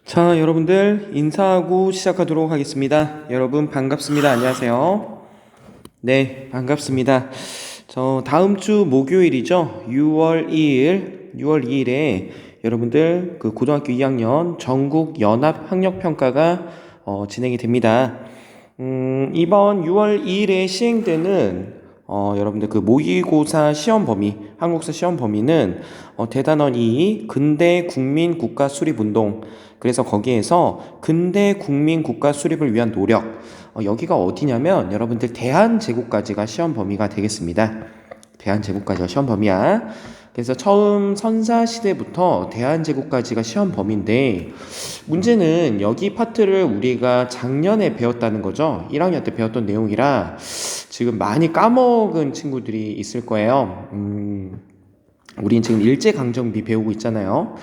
자, 여러분들 인사하고 시작하도록 하겠습니다. 여러분 반갑습니다. 안녕하세요. 네, 반갑습니다. 저 다음 주 목요일이죠. 6월 2일에 여러분들 그 고등학교 2학년 전국 연합 학력 평가가 진행이 됩니다. 이번 6월 2일에 시행되는 여러분들 그 모의고사 시험 범위, 한국사 시험 범위는 대단원 2 근대 국민 국가 수립 운동. 그래서 거기에서 근대 국민 국가 수립을 위한 노력. 여기가 어디냐면 여러분들 대한제국까지가 시험 범위가 되겠습니다. 대한제국까지가 시험 범위야. 그래서 처음 선사시대부터 대한제국까지가 시험 범위인데 문제는 여기 파트를 우리가 작년에 배웠다는 거죠. 1학년 때 배웠던 내용이라 지금 많이 까먹은 친구들이 있을 거예요. 우린 지금 일제강점기 배우고 있잖아요.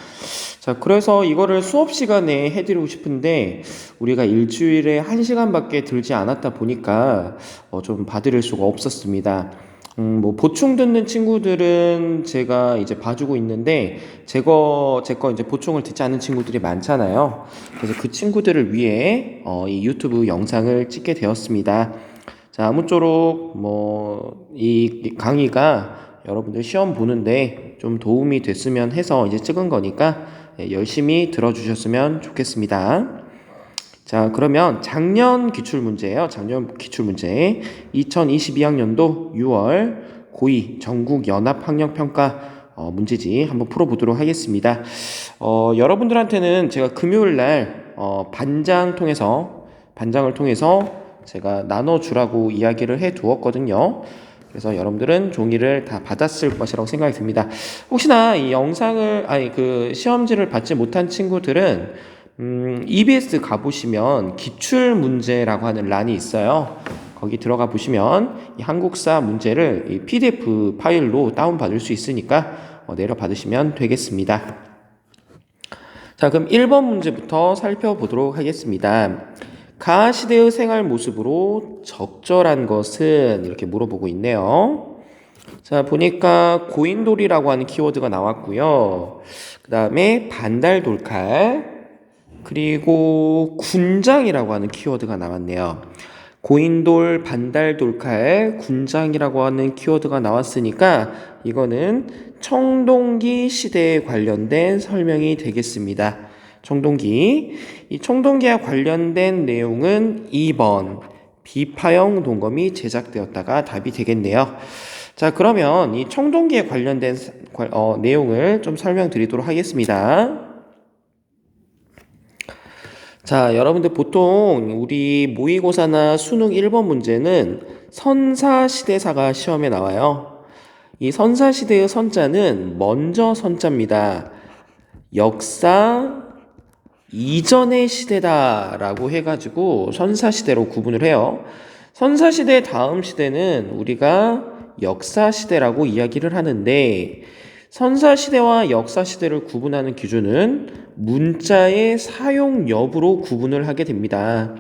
자, 그래서 이거를 수업 시간에 해드리고 싶은데 우리가 일주일에 1시간밖에 들지 않았다 보니까 좀 봐드릴 수가 없었습니다. 뭐 보충 듣는 친구들은 제가 이제 봐주고 있는데 제 거 이제 보충을 듣지 않는 친구들이 많잖아요. 그래서 그 친구들을 위해 이 유튜브 영상을 찍게 되었습니다. 자, 아무쪼록 뭐 이 강의가 여러분들 시험 보는데 좀 도움이 됐으면 해서 이제 찍은 거니까 열심히 들어주셨으면 좋겠습니다. 자, 그러면 작년 기출문제예요. 작년 기출문제 2022학년도 6월 고2 전국연합학력평가 문제지 한번 풀어보도록 하겠습니다. 여러분들한테는 제가 금요일날 반장을 통해서 제가 나눠주라고 이야기를 해 두었거든요. 그래서 여러분들은 종이를 다 받았을 것이라고 생각이 듭니다. 혹시나 이 영상을 그 시험지를 받지 못한 친구들은 EBS 가보시면 기출문제라고 하는 란이 있어요. 거기 들어가 보시면 이 한국사 문제를 이 PDF 파일로 다운받을 수 있으니까 내려받으시면 되겠습니다. 자, 그럼 1번 문제부터 살펴보도록 하겠습니다. 가시대의 생활 모습으로 적절한 것은 이렇게 물어보고 있네요. 자, 보니까 고인돌이라고 하는 키워드가 나왔고요. 그 다음에 반달돌칼, 그리고 군장이라고 하는 키워드가 나왔네요. 고인돌, 반달돌칼, 군장이라고 하는 키워드가 나왔으니까 이거는 청동기 시대에 관련된 설명이 되겠습니다. 청동기. 이 청동기와 관련된 내용은 2번 비파형 동검이 제작되었다가 답이 되겠네요. 자, 그러면 이 청동기에 관련된 내용을 좀 설명드리도록 하겠습니다. 자, 여러분들 보통 우리 모의고사나 수능 1번 문제는 선사시대사가 시험에 나와요. 이 선사시대의 선자는 먼저 선자입니다. 역사 이전의 시대다라고 해가지고 선사시대로 구분을 해요. 선사시대 다음 시대는 우리가 역사시대라고 이야기를 하는데 선사시대와 역사시대를 구분하는 기준은 문자의 사용 여부로 구분을 하게 됩니다.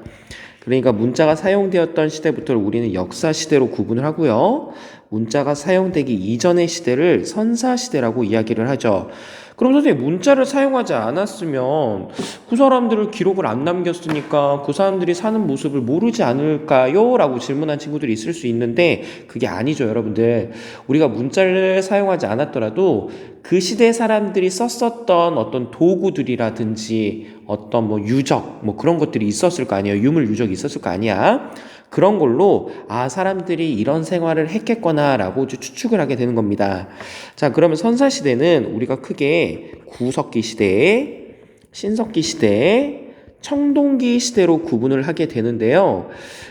그러니까 문자가 사용되었던 시대부터 우리는 역사시대로 구분을 하고요. 문자가 사용되기 이전의 시대를 선사시대라고 이야기를 하죠. 그럼 선생님 문자를 사용하지 않았으면 그 사람들을 기록을 안 남겼으니까 그 사람들이 사는 모습을 모르지 않을까요? 라고 질문한 친구들이 있을 수 있는데 그게 아니죠, 여러분들. 우리가 문자를 사용하지 않았더라도 그 시대 사람들이 썼었던 어떤 도구들이라든지 어떤 뭐 유적 뭐 그런 것들이 있었을 거 아니에요. 유물 유적이 있었을 거 아니야. 그런 걸로 사람들이 이런 생활을 했겠거나 라고 추측을 하게 되는 겁니다. 자, 그러면 선사시대는 우리가 크게 구석기 시대, 신석기 시대, 청동기 시대로 구분을 하게 되는데요.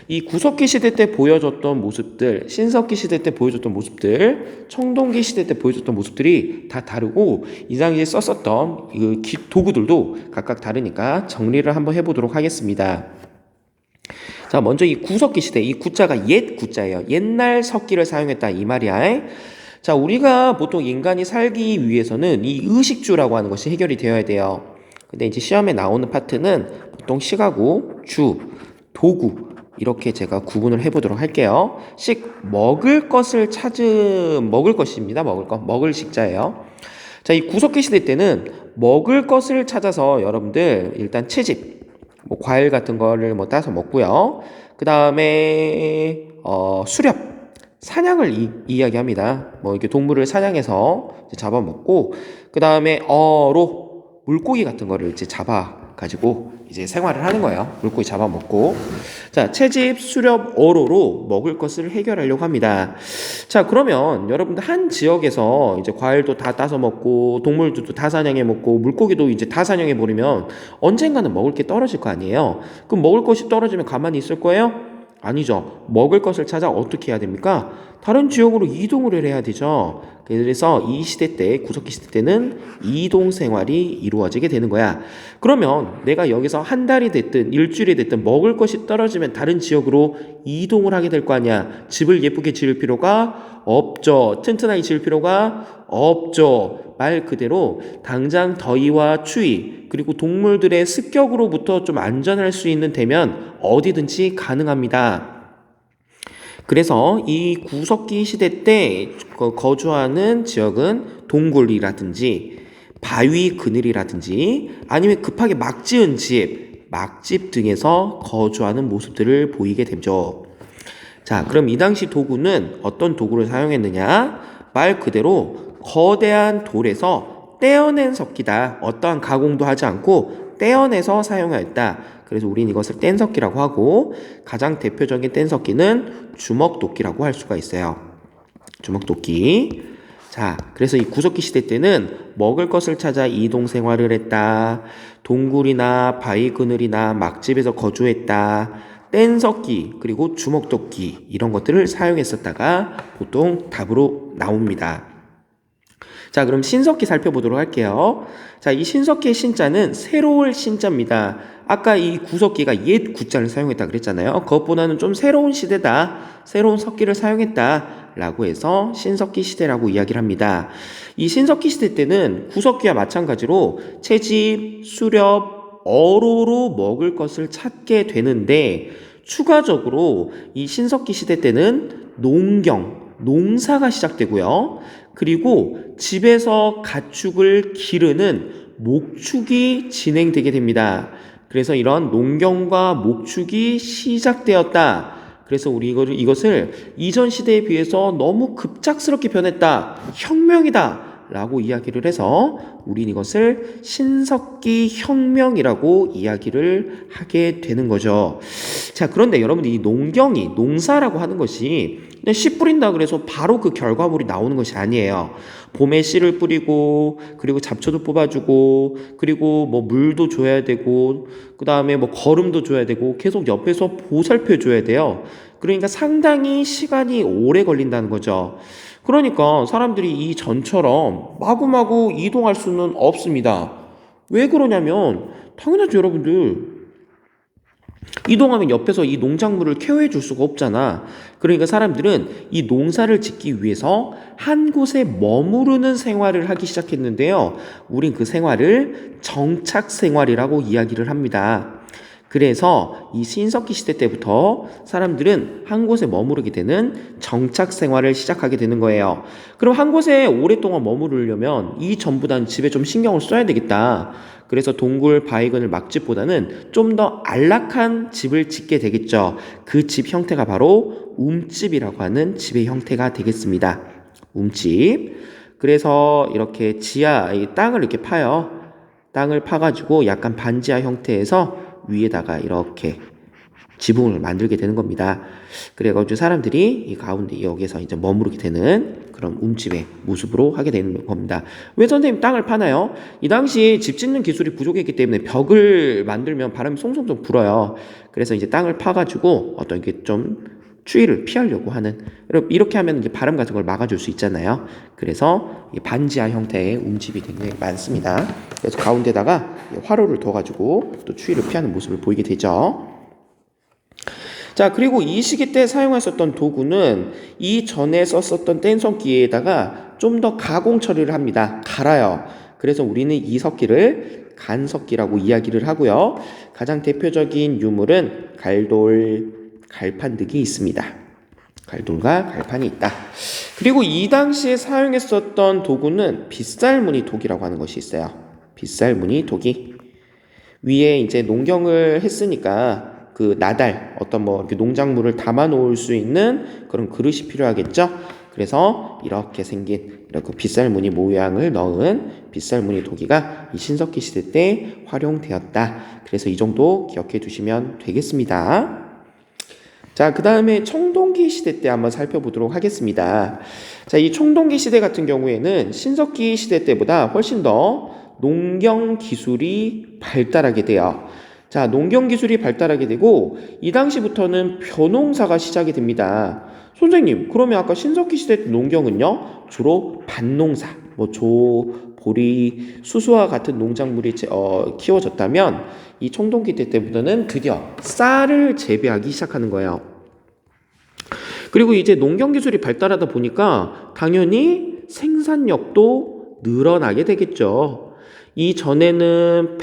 이 구석기 시대 때 보여줬던 모습들, 신석기 시대 때 보여줬던 모습들, 청동기 시대 때 보여줬던 모습들이 다 다르고 이 당시에 썼었던 그 도구들도 각각 다르니까 정리를 한번 해보도록 하겠습니다. 자, 먼저 이 구석기 시대, 이 구자가 옛 구자예요. 옛날 석기를 사용했다 이 말이야. 자, 우리가 보통 인간이 살기 위해서는 이 의식주라고 하는 것이 해결이 되어야 돼요. 근데 이제 시험에 나오는 파트는 보통 식하고 주, 도구 이렇게 제가 구분을 해보도록 할게요. 먹을 것을 먹을 것입니다. 먹을 식자예요. 자, 이 구석기 시대 때는 먹을 것을 찾아서 여러분들 일단 채집, 뭐 과일 같은 거를 뭐 따서 먹고요. 그 다음에 수렵, 사냥을 이야기합니다. 뭐 이렇게 동물을 사냥해서 이제 잡아먹고, 그 다음에 어로 물고기 같은 거를 이제 잡아가지고 이제 생활을 하는 거예요. 물고기 잡아먹고. 자, 채집, 수렵, 어로로 먹을 것을 해결하려고 합니다. 자, 그러면 여러분들 한 지역에서 이제 과일도 다 따서 먹고, 동물들도 다 사냥해 먹고, 물고기도 이제 다 사냥해 버리면 언젠가는 먹을 게 떨어질 거 아니에요? 그럼 먹을 것이 떨어지면 가만히 있을 거예요? 아니죠. 먹을 것을 찾아 어떻게 해야 됩니까? 다른 지역으로 이동을 해야 되죠. 그래서 이 시대 때, 구석기 시대 때는 이동 생활이 이루어지게 되는 거야. 그러면 내가 여기서 한 달이 됐든 일주일이 됐든 먹을 것이 떨어지면 다른 지역으로 이동을 하게 될 거 아니야. 집을 예쁘게 지을 필요가 없죠. 튼튼하게 지을 필요가 없죠. 말 그대로 당장 더위와 추위 그리고 동물들의 습격으로부터 좀 안전할 수 있는 데면 어디든지 가능합니다. 그래서 이 구석기 시대 때 거주하는 지역은 동굴이라든지 바위 그늘이라든지 아니면 급하게 막 지은 집, 막집 등에서 거주하는 모습들을 보이게 되죠. 자, 그럼 이 당시 도구는 어떤 도구를 사용했느냐? 말 그대로 거대한 돌에서 떼어낸 석기다. 어떠한 가공도 하지 않고 떼어내서 사용하였다. 그래서 우린 이것을 뗀석기라고 하고 가장 대표적인 뗀석기는 주먹도끼라고 할 수가 있어요. 주먹도끼. 자, 그래서 이 구석기 시대 때는 먹을 것을 찾아 이동 생활을 했다. 동굴이나 바위 그늘이나 막집에서 거주했다. 뗀석기 그리고 주먹도끼 이런 것들을 사용했었다가 보통 답으로 나옵니다. 자, 그럼 신석기 살펴보도록 할게요. 자, 이 신석기의 신자는 새로울 신자입니다. 아까 이 구석기가 옛 구자를 사용했다 그랬잖아요. 그것보다는 좀 새로운 시대다. 새로운 석기를 사용했다. 라고 해서 신석기 시대라고 이야기를 합니다. 이 신석기 시대 때는 구석기와 마찬가지로 채집, 수렵, 어로로 먹을 것을 찾게 되는데 추가적으로 이 신석기 시대 때는 농사가 시작되고요. 그리고 집에서 가축을 기르는 목축이 진행되게 됩니다. 그래서 이런 농경과 목축이 시작되었다. 그래서 우리 이것을 이전 시대에 비해서 너무 급작스럽게 변했다. 혁명이다. 라고 이야기를 해서 우린 이것을 신석기 혁명이라고 이야기를 하게 되는 거죠. 자, 그런데 여러분들 이 농사라고 하는 것이 그냥 씨 뿌린다 그래서 바로 그 결과물이 나오는 것이 아니에요. 봄에 씨를 뿌리고 그리고 잡초도 뽑아주고 그리고 뭐 물도 줘야 되고 그 다음에 뭐 거름도 줘야 되고 계속 옆에서 보살펴 줘야 돼요. 그러니까 상당히 시간이 오래 걸린다는 거죠. 그러니까 사람들이 이 전처럼 마구마구 이동할 수는 없습니다. 왜 그러냐면 당연하죠, 여러분들. 이동하면 옆에서 이 농작물을 케어해 줄 수가 없잖아. 그러니까 사람들은 이 농사를 짓기 위해서 한 곳에 머무르는 생활을 하기 시작했는데요. 우린 그 생활을 정착 생활이라고 이야기를 합니다. 그래서 이 신석기 시대 때부터 사람들은 한 곳에 머무르게 되는 정착 생활을 시작하게 되는 거예요. 그럼 한 곳에 오랫동안 머무르려면 이 전보다는 집에 좀 신경을 써야 되겠다. 그래서 동굴, 바위근을 막집보다는 좀 더 안락한 집을 짓게 되겠죠. 그 집 형태가 바로 움집이라고 하는 집의 형태가 되겠습니다. 움집. 그래서 이렇게 이 땅을 이렇게 파요. 땅을 파가지고 약간 반지하 형태에서 위에다가 이렇게 지붕을 만들게 되는 겁니다. 그래가지고 사람들이 이 가운데 여기서 이제 머무르게 되는 그런 움집의 모습으로 하게 되는 겁니다. 왜 선생님 땅을 파나요? 이 당시 집 짓는 기술이 부족했기 때문에 벽을 만들면 바람이 송송송 불어요. 그래서 이제 땅을 파가지고 어떤 게 좀 추위를 피하려고 하는 이렇게 하면 이제 바람 같은 걸 막아줄 수 있잖아요. 그래서 반지하 형태의 움집이 굉장히 많습니다. 그래서 가운데다가 화로를 둬가지고 또 추위를 피하는 모습을 보이게 되죠. 자, 그리고 이 시기 때 사용했었던 도구는 이전에 썼었던 뗀석기에다가 좀 더 가공 처리를 합니다. 갈아요. 그래서 우리는 이 석기를 간석기라고 이야기를 하고요. 가장 대표적인 유물은 갈돌, 갈판 등이 있습니다. 갈돌과 갈판이 있다. 그리고 이 당시에 사용했었던 도구는 빗살무늬 도기라고 하는 것이 있어요. 빗살무늬 도기. 위에 이제 농경을 했으니까 그 나달 어떤 뭐 이렇게 농작물을 담아 놓을 수 있는 그런 그릇이 필요하겠죠. 그래서 이렇게 생긴 이렇게 빗살무늬 모양을 넣은 빗살무늬 도기가 이 신석기 시대 때 활용되었다. 그래서 이 정도 기억해 두시면 되겠습니다. 자, 그 다음에 청동기 시대 때 한번 살펴보도록 하겠습니다. 자, 이 청동기 시대 같은 경우에는 신석기 시대 때보다 훨씬 더 농경 기술이 발달하게 돼요. 자, 농경 기술이 발달하게 되고 이 당시부터는 벼농사가 시작이 됩니다. 선생님, 그러면 아까 신석기 시대 때 농경은요? 주로 밭농사, 뭐 조, 보리, 수수와 같은 농작물이 키워졌다면 이 청동기 때부터는 드디어 쌀을 재배하기 시작하는 거예요. 그리고 이제 농경 기술이 발달하다 보니까 당연히 생산력도 늘어나게 되겠죠. 이 전에는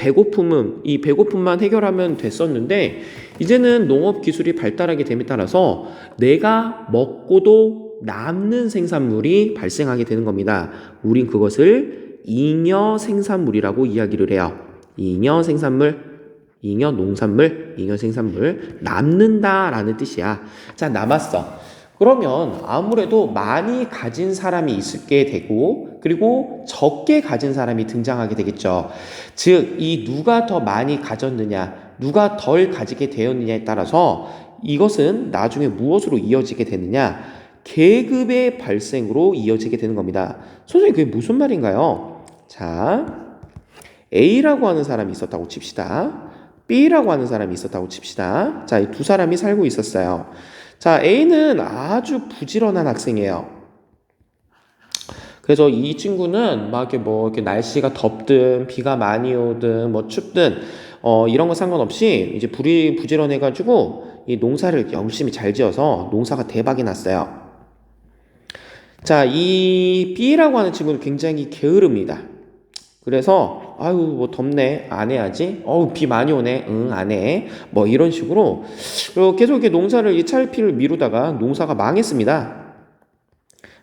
이 배고픔만 해결하면 됐었는데 이제는 농업 기술이 발달하게 됨에 따라서 내가 먹고도 남는 생산물이 발생하게 되는 겁니다. 우린 그것을 잉여 생산물이라고 이야기를 해요. 잉여 생산물, 잉여 농산물, 잉여 생산물, 남는다라는 뜻이야. 자, 남았어. 그러면 아무래도 많이 가진 사람이 있게 되고 그리고 적게 가진 사람이 등장하게 되겠죠. 즉, 이 누가 더 많이 가졌느냐, 누가 덜 가지게 되었느냐에 따라서 이것은 나중에 무엇으로 이어지게 되느냐, 계급의 발생으로 이어지게 되는 겁니다. 선생님, 그게 무슨 말인가요? 자, A라고 하는 사람이 있었다고 칩시다. B라고 하는 사람이 있었다고 칩시다. 자, 이 두 사람이 살고 있었어요. 자, A는 아주 부지런한 학생이에요. 그래서 이 친구는 막 이렇게 날씨가 덥든 비가 많이 오든 뭐 춥든 이런 거 상관없이 이제 부지런해가지고 이 농사를 열심히 잘 지어서 농사가 대박이 났어요. 자, 이 B라고 하는 친구는 굉장히 게으릅니다. 그래서 아유 뭐 덥네 안 해야지, 비 많이 오네 응 안 해, 뭐 이런 식으로 계속 이렇게 농사를 이 차일피일 미루다가 농사가 망했습니다.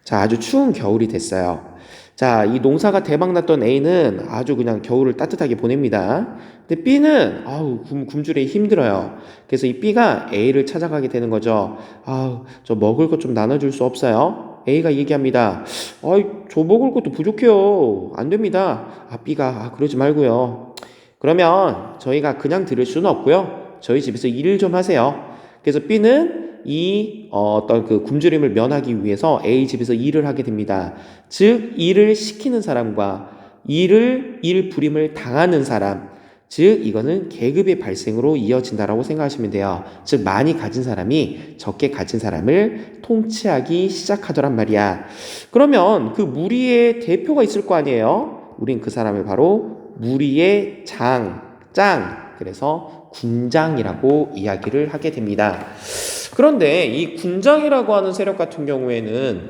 자, 아주 추운 겨울이 됐어요. 자, 이 농사가 대박 났던 A는 아주 그냥 겨울을 따뜻하게 보냅니다. 근데 B는 굶주려 힘들어요. 그래서 이 B가 A를 찾아가게 되는 거죠. 저 먹을 것 좀 나눠줄 수 없어요? A가 얘기합니다. 저 먹을 것도 부족해요. 안 됩니다. B가 그러지 말고요. 그러면 저희가 그냥 들을 수는 없고요. 저희 집에서 일을 좀 하세요. 그래서 B는 어떤 그 굶주림을 면하기 위해서 A 집에서 일을 하게 됩니다. 즉, 일을 시키는 사람과 일 불임을 당하는 사람, 즉 이거는 계급의 발생으로 이어진다라고 생각하시면 돼요. 즉, 많이 가진 사람이 적게 가진 사람을 통치하기 시작하더란 말이야. 그러면 그 무리의 대표가 있을 거 아니에요? 우린 그 사람을 바로 무리의 짱, 그래서 군장이라고 이야기를 하게 됩니다. 그런데 이 군장이라고 하는 세력 같은 경우에는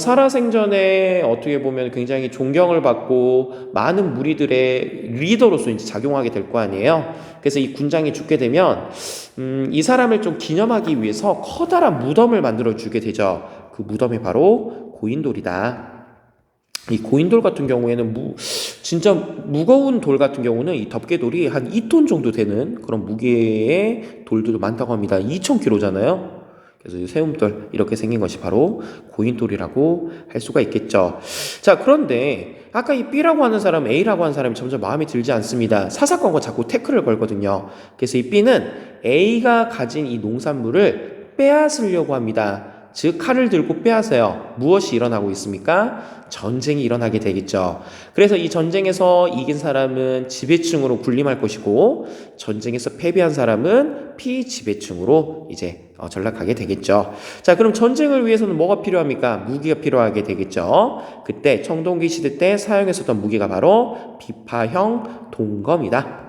살아생전에 어떻게 보면 굉장히 존경을 받고 많은 무리들의 리더로서 이제 작용하게 될 거 아니에요. 그래서 이 군장이 죽게 되면 이 사람을 좀 기념하기 위해서 커다란 무덤을 만들어 주게 되죠. 그 무덤이 바로 고인돌이다. 이 고인돌 같은 경우에는 진짜 무거운 돌 같은 경우는 이 덮개돌이 한 2톤 정도 되는 그런 무게의 돌들도 많다고 합니다. 2,000kg잖아요. 그래서 이 세움돌 이렇게 생긴 것이 바로 고인돌이라고 할 수가 있겠죠. 자, 그런데 아까 이 B라고 하는 사람, A라고 하는 사람이 점점 마음에 들지 않습니다. 사사건건 자꾸 태클을 걸거든요. 그래서 이 B는 A가 가진 이 농산물을 빼앗으려고 합니다. 즉, 칼을 들고 빼앗아요. 무엇이 일어나고 있습니까? 전쟁이 일어나게 되겠죠. 그래서 이 전쟁에서 이긴 사람은 지배층으로 군림할 것이고, 전쟁에서 패배한 사람은 피지배층으로 이제 전락하게 되겠죠. 자, 그럼 전쟁을 위해서는 뭐가 필요합니까? 무기가 필요하게 되겠죠. 그때 청동기 시대 때 사용했었던 무기가 바로 비파형 동검이다.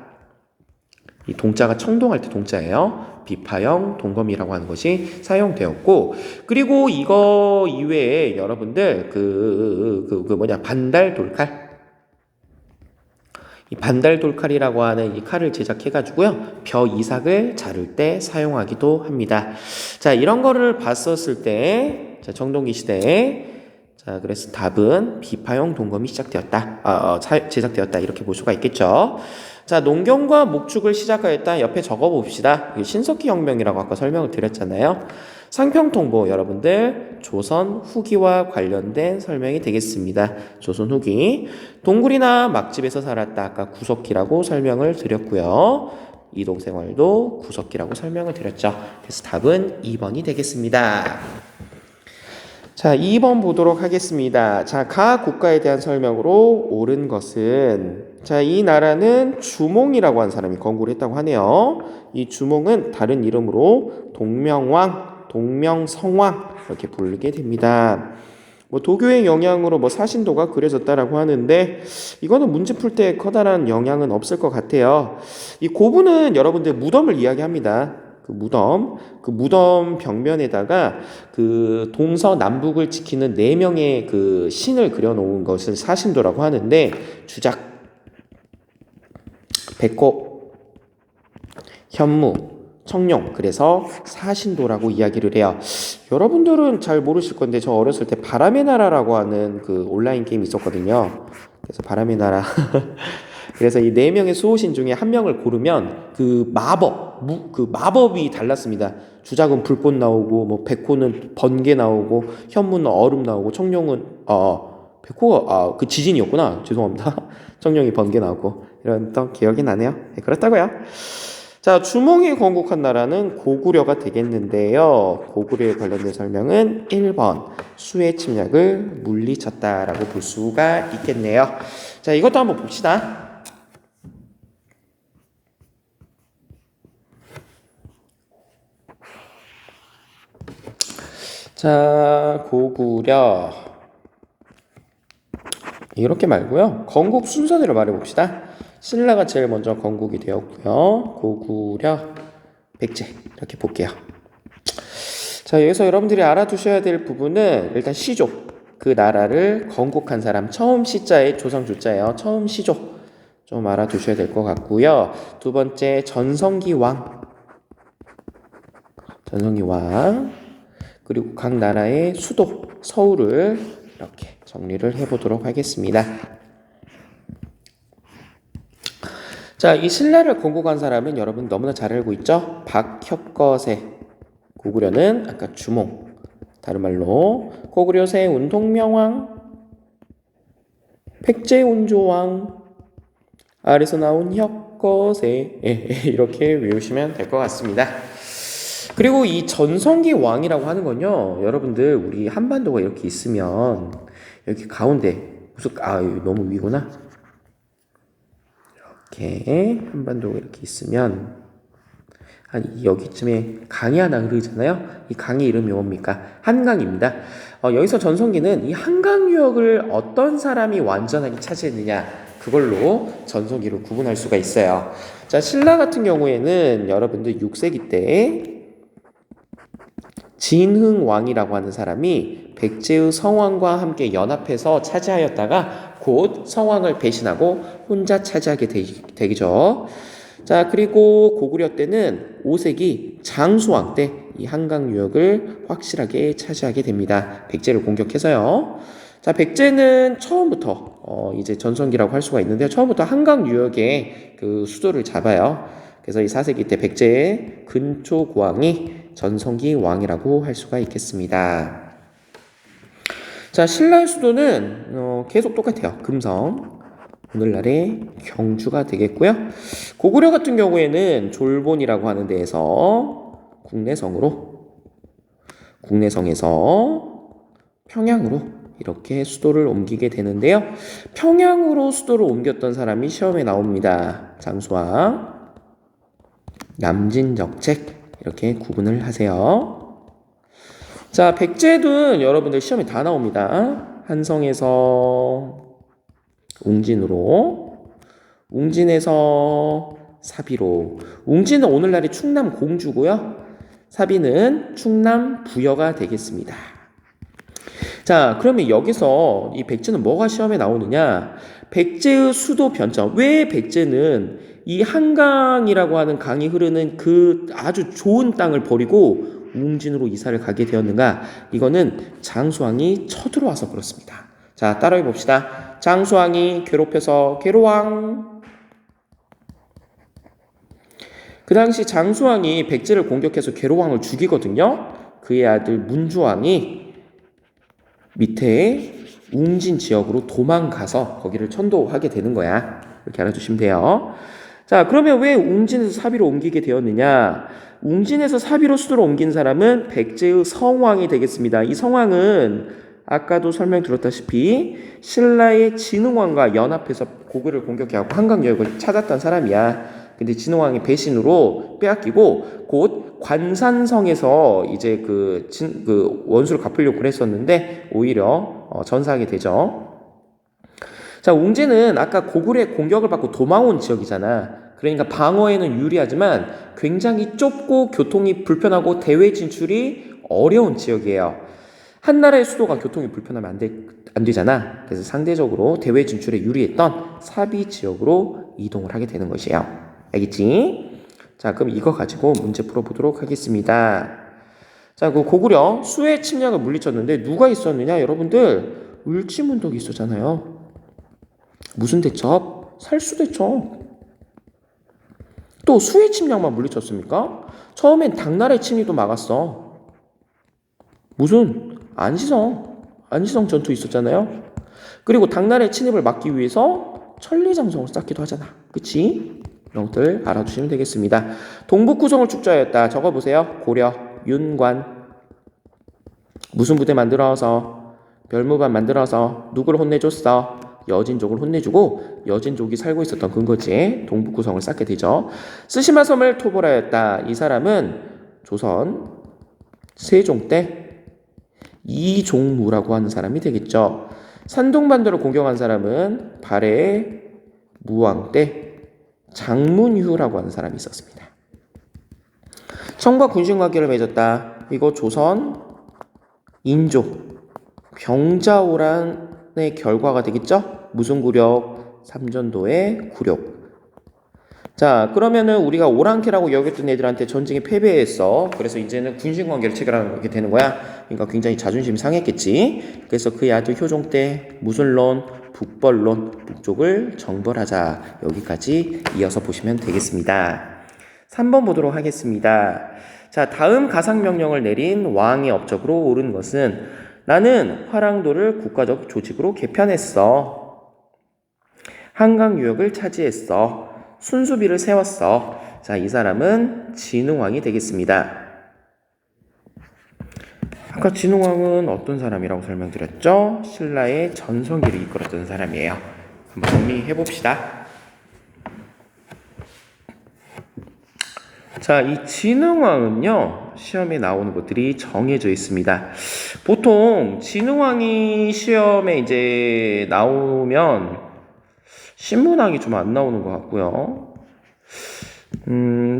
이 동자가 청동할 때 동자예요. 비파형 동검이라고 하는 것이 사용되었고, 그리고 이거 이외에 여러분들 반달 돌칼, 이 반달돌칼이라고 하는 이 칼을 제작해가지고요, 벼 이삭을 자를 때 사용하기도 합니다. 자, 이런 거를 봤었을 때, 자, 정동기 시대에, 자, 그래서 답은 비파용 동검이 시작되었다, 제작되었다, 이렇게 볼 수가 있겠죠. 자, 농경과 목축을 시작하였다. 옆에 적어 봅시다. 신석기 혁명이라고 아까 설명을 드렸잖아요. 상평통보 여러분들 조선 후기와 관련된 설명이 되겠습니다. 조선 후기. 동굴이나 막집에서 살았다. 아까 구석기라고 설명을 드렸고요. 이동생활도 구석기라고 설명을 드렸죠. 그래서 답은 2번이 되겠습니다. 자, 2번 보도록 하겠습니다. 자, 가 국가에 대한 설명으로 옳은 것은, 자, 이 나라는 주몽이라고 한 사람이 건국을 했다고 하네요. 이 주몽은 다른 이름으로 동명왕, 동명성왕 이렇게 부르게 됩니다. 뭐 도교의 영향으로 뭐 사신도가 그려졌다라고 하는데, 이거는 문제 풀 때 커다란 영향은 없을 것 같아요. 이 고분은 여러분들 무덤을 이야기합니다. 그 무덤 벽면에다가 그 동서남북을 지키는 4명의 그 신을 그려놓은 것을 사신도라고 하는데, 주작, 백호, 현무, 청룡, 그래서 사신도라고 이야기를 해요. 여러분들은 잘 모르실 건데, 저 어렸을 때 바람의 나라라고 하는 그 온라인 게임 있었거든요. 그래서 바람의 나라 그래서 이 4명의 수호신 중에 한 명을 고르면 그 마법이 달랐습니다. 주작은 불꽃 나오고, 뭐 백호는 번개 나오고, 현무는 얼음 나오고, 청룡은 백호가 그 지진이었구나. 죄송합니다. 청룡이 번개 나오고 이런 또 기억이 나네요. 네, 그렇다고요. 자, 주몽이 건국한 나라는 고구려가 되겠는데요. 고구려에 관련된 설명은 1번 수의 침략을 물리쳤다라고 볼 수가 있겠네요. 자, 이것도 한번 봅시다. 자, 고구려 이렇게 말고요, 건국 순서대로 말해봅시다. 신라가 제일 먼저 건국이 되었고요, 고구려, 백제 이렇게 볼게요. 자, 여기서 여러분들이 알아두셔야 될 부분은 일단 시족, 그 나라를 건국한 사람, 처음 시자에 조상 조자예요. 처음 시족 좀 알아두셔야 될 것 같고요. 두 번째 전성기 왕, 그리고 각 나라의 수도, 서울을 이렇게 정리를 해보도록 하겠습니다. 자, 이 신라를 건국한 사람은 여러분 너무나 잘 알고 있죠? 박혁거세. 고구려는 아까 주몽, 다른 말로 고구려세 운동명왕, 백제운조왕, 아래서 나온 혁거세, 이렇게 외우시면 될 것 같습니다. 그리고 이 전성기 왕이라고 하는 건요, 여러분들 우리 한반도가 이렇게 있으면 여기 가운데 여기 너무 위구나. 이렇게 한반도가 이렇게 있으면 한 여기쯤에 강이 하나 흐르잖아요. 이 강의 이름이 뭡니까? 한강입니다. 여기서 전성기는 이 한강 유역을 어떤 사람이 완전하게 차지했느냐, 그걸로 전성기를 구분할 수가 있어요. 자, 신라 같은 경우에는 여러분들 6세기 때 진흥왕이라고 하는 사람이 백제의 성왕과 함께 연합해서 차지하였다가 곧 성왕을 배신하고 혼자 차지하게 되죠. 자, 그리고 고구려 때는 5세기 장수왕 때 이 한강 유역을 확실하게 차지하게 됩니다. 백제를 공격해서요. 자, 백제는 처음부터 이제 전성기라고 할 수가 있는데, 처음부터 한강 유역에 그 수도를 잡아요. 그래서 이 4세기 때 백제의 근초고왕이 전성기 왕이라고 할 수가 있겠습니다. 자, 신라의 수도는 계속 똑같아요. 금성, 오늘날의 경주가 되겠고요. 고구려 같은 경우에는 졸본이라고 하는 데에서 국내성에서 평양으로 이렇게 수도를 옮기게 되는데요. 평양으로 수도를 옮겼던 사람이 시험에 나옵니다. 장수왕, 남진적책, 이렇게 구분을 하세요. 자, 백제는 여러분들 시험에 다 나옵니다. 한성에서 웅진에서 사비로. 웅진은 오늘날의 충남 공주고요. 사비는 충남 부여가 되겠습니다. 자, 그러면 여기서 이 백제는 뭐가 시험에 나오느냐? 백제의 수도 변천. 왜 백제는 이 한강이라고 하는 강이 흐르는 그 아주 좋은 땅을 버리고 웅진으로 이사를 가게 되었는가? 이거는 장수왕이 쳐들어와서 그렇습니다. 자, 따라해 봅시다. 장수왕이 괴롭혀서 괴로왕. 그 당시 장수왕이 백제를 공격해서 괴로왕을 죽이거든요. 그의 아들 문주왕이 밑에 웅진 지역으로 도망가서 거기를 천도하게 되는 거야. 이렇게 알아두시면 돼요. 자, 그러면 왜 웅진에서 사비로 옮기게 되었느냐? 웅진에서 사비로 수도로 옮긴 사람은 백제의 성왕이 되겠습니다. 이 성왕은 아까도 설명드렸다시피 신라의 진흥왕과 연합해서 고구려를 공격해하고 한강여역을 찾았던 사람이야. 근데 진흥왕이 배신으로 빼앗기고 곧 관산성에서 이제 그 원수를 갚으려고 그랬었는데 오히려 전사하게 되죠. 자, 웅진은 아까 고구려의 공격을 받고 도망온 지역이잖아. 그러니까 방어에는 유리하지만 굉장히 좁고 교통이 불편하고 대외 진출이 어려운 지역이에요. 한 나라의 수도가 교통이 불편하면 안 되잖아. 그래서 상대적으로 대외 진출에 유리했던 사비 지역으로 이동을 하게 되는 것이에요. 알겠지? 자, 그럼 이거 가지고 문제 풀어보도록 하겠습니다. 자, 그 고구려 수의 침략을 물리쳤는데 누가 있었느냐? 여러분들, 을지문덕이 있었잖아요. 무슨 대첩? 살수 대첩. 또 수의 침략만 물리쳤습니까? 처음엔 당나라의 침입도 막았어. 무슨 안시성 전투 있었잖아요. 그리고 당나라의 침입을 막기 위해서 천리장성을 쌓기도 하잖아. 그치? 이런 것들 알아두시면 되겠습니다. 동북구성을 축조하였다. 적어보세요. 고려, 윤관. 무슨 부대 만들어서, 별무반 만들어서 누구를 혼내줬어? 여진족을 혼내주고 여진족이 살고 있었던 근거지에 동북구성을 쌓게 되죠. 쓰시마섬을 토벌하였다. 이 사람은 조선 세종 때 이종무라고 하는 사람이 되겠죠. 산동반도를 공격한 사람은 발해 무왕 때 장문휴라고 하는 사람이 있었습니다. 청과 군신관계를 맺었다. 이거 조선 인조 병자호란의 결과가 되겠죠. 무슨 굴욕? 삼전도의 굴욕. 자, 그러면은 우리가 오랑캐라고 여겼던 애들한테 전쟁에 패배했어. 그래서 이제는 군신관계를 체결하게 되는 거야. 그러니까 굉장히 자존심이 상했겠지. 그래서 그의 아들 효종 때 무술론, 북벌론, 북쪽을 정벌하자. 여기까지 이어서 보시면 되겠습니다. 3번 보도록 하겠습니다. 자, 다음 가상명령을 내린 왕의 업적으로 옳은 것은 나는 화랑도를 국가적 조직으로 개편했어. 한강 유역을 차지했어. 순수비를 세웠어. 자, 이 사람은 진흥왕이 되겠습니다. 아까 진흥왕은 어떤 사람이라고 설명드렸죠? 신라의 전성기를 이끌었던 사람이에요. 한번 정리해 봅시다. 자, 이 진흥왕은요, 시험에 나오는 것들이 정해져 있습니다. 보통 진흥왕이 시험에 이제 나오면 신문왕이 좀 안 나오는 것 같고요.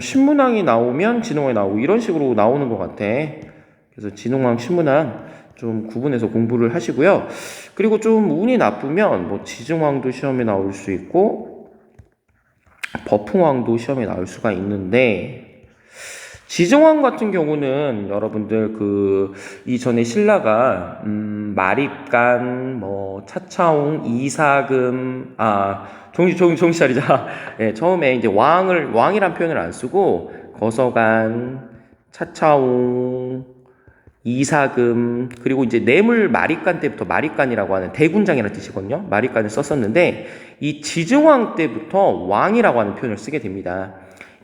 신문왕이 나오면 진흥왕이 나오고 이런 식으로 나오는 것 같아. 그래서 진흥왕, 신문왕 좀 구분해서 공부를 하시고요. 그리고 좀 운이 나쁘면 뭐 지증왕도 시험에 나올 수 있고 버풍왕도 시험에 나올 수가 있는데 지증왕 같은 경우는 여러분들 이전에 신라가 마립간 차차옹 이사금 정신 차리자. 예, 처음에 이제 왕이란 표현을 안 쓰고 거서간, 차차옹, 이사금, 그리고 이제 뇌물 마립간 때부터 마립간이라고 하는 대군장이라는 뜻이거든요. 마립간을 썼었는데 이 지증왕 때부터 왕이라고 하는 표현을 쓰게 됩니다.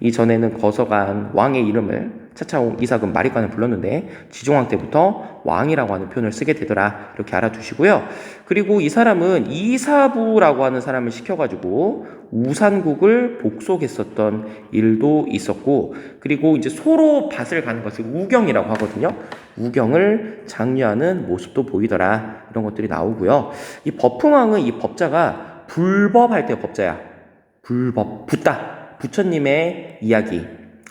이전에는 거서간 왕의 이름을 차차옹, 이사금, 마립간을 불렀는데 지종왕 때부터 왕이라고 하는 표현을 쓰게 되더라. 이렇게 알아두시고요. 그리고 이 사람은 이사부라고 하는 사람을 시켜가지고 우산국을 복속했었던 일도 있었고, 그리고 이제 소로 밭을 가는 것을 우경이라고 하거든요. 우경을 장려하는 모습도 보이더라. 이런 것들이 나오고요. 이 버풍왕은 이 법자가 불법할 때 법자야. 불법, 부처님의 이야기,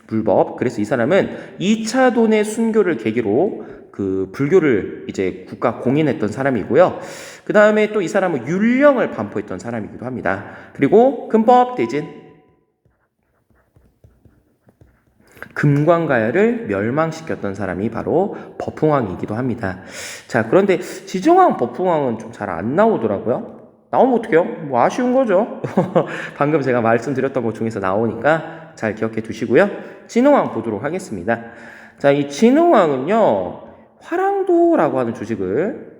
불법. 그래서 이 사람은 2차 돈의 순교를 계기로 그 불교를 이제 국가 공인했던 사람이고요. 그 다음에 또 이 사람은 율령을 반포했던 사람이기도 합니다. 그리고 금법대진, 금관가야를 멸망시켰던 사람이 바로 법흥왕이기도 합니다. 자, 그런데 지정왕, 법흥왕은 좀 잘 안 나오더라고요. 나오면 어떡해요? 뭐 아쉬운 거죠. 방금 제가 말씀드렸던 것 중에서 나오니까 잘 기억해 두시고요. 진흥왕 보도록 하겠습니다. 자, 이 진흥왕은요, 화랑도라고 하는 조직을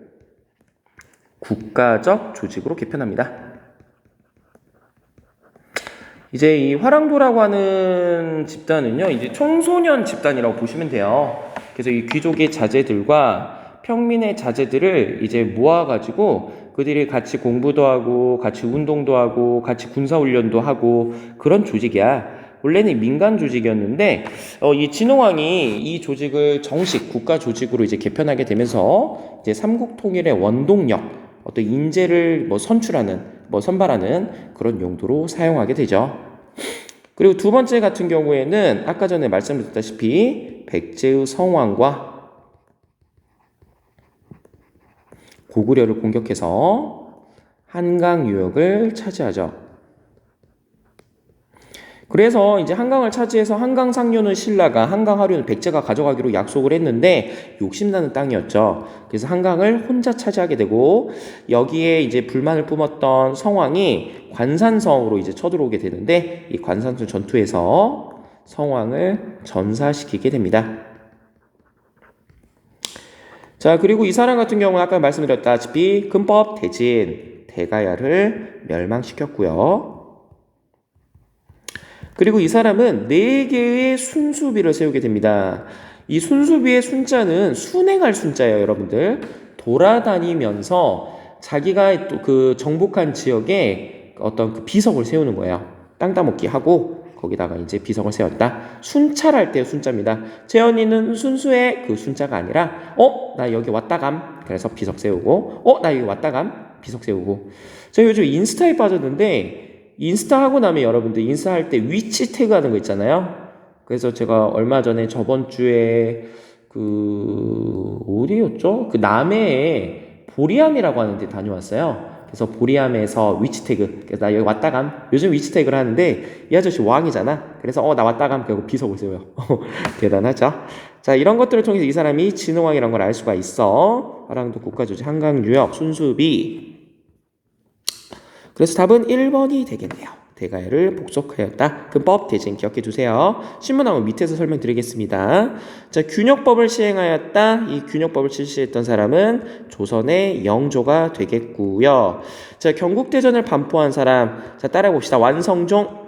국가적 조직으로 개편합니다. 이제 이 화랑도라고 하는 집단은요, 이제 청소년 집단이라고 보시면 돼요. 그래서 이 귀족의 자제들과 평민의 자제들을 이제 모아가지고 그들이 같이 공부도 하고, 같이 운동도 하고, 같이 군사훈련도 하고, 그런 조직이야. 원래는 민간 조직이었는데, 이 진흥왕이 이 조직을 정식 국가 조직으로 이제 개편하게 되면서, 이제 삼국 통일의 원동력, 어떤 인재를 뭐 선출하는, 뭐 선발하는 그런 용도로 사용하게 되죠. 그리고 두 번째 같은 경우에는 아까 전에 말씀드렸다시피 백제의 성왕과 고구려를 공격해서 한강 유역을 차지하죠. 그래서 이제 한강을 차지해서 한강 상류는 신라가, 한강 하류는 백제가 가져가기로 약속을 했는데 욕심나는 땅이었죠. 그래서 한강을 혼자 차지하게 되고 여기에 이제 불만을 뿜었던 성왕이 관산성으로 이제 쳐들어오게 되는데 이 관산성 전투에서 성왕을 전사시키게 됩니다. 자, 그리고 이 사람 같은 경우는 아까 말씀드렸다시피 금법 대진, 대가야를 멸망시켰고요. 그리고 이 사람은 4개의 순수비를 세우게 됩니다. 이 순수비의 순자는 순행할 순자예요, 여러분들. 돌아다니면서 자기가 또 그 정복한 지역에 어떤 그 비석을 세우는 거예요. 땅 따먹기 하고 거기다가 이제 비석을 세웠다. 순찰할 때 순자입니다. 재현이는 순수의 그 순자가 아니라 나 여기 왔다감. 그래서 비석 세우고 나 여기 왔다감. 비석 세우고. 제가 요즘 인스타에 빠졌는데 인스타 하고 나면 여러분들 인스타 할 때 위치 태그 하는 거 있잖아요. 그래서 제가 얼마 전에 저번 주에 그 어디였죠? 그 남해에 보리암이라고 하는 데 다녀왔어요. 그래서 보리암에서 위치 태그. 그래서 나 여기 왔다감. 요즘 위치 태그를 하는데 이 아저씨 왕이잖아. 그래서 나 왔다감. 그리고 비석을 세워요. 대단하죠? 자, 이런 것들을 통해서 이 사람이 진흥왕이라는 걸 알 수가 있어. 화랑도 국가조직 한강 유역 순수비. 그래서 답은 1번이 되겠네요. 대가야를 복속하였다. 금법 대진 기억해 두세요. 신문하고 밑에서 설명드리겠습니다. 자, 균역법을 시행하였다. 이 균역법을 실시했던 사람은 조선의 영조가 되겠고요. 자, 경국대전을 반포한 사람. 자, 따라해 봅시다. 완성종.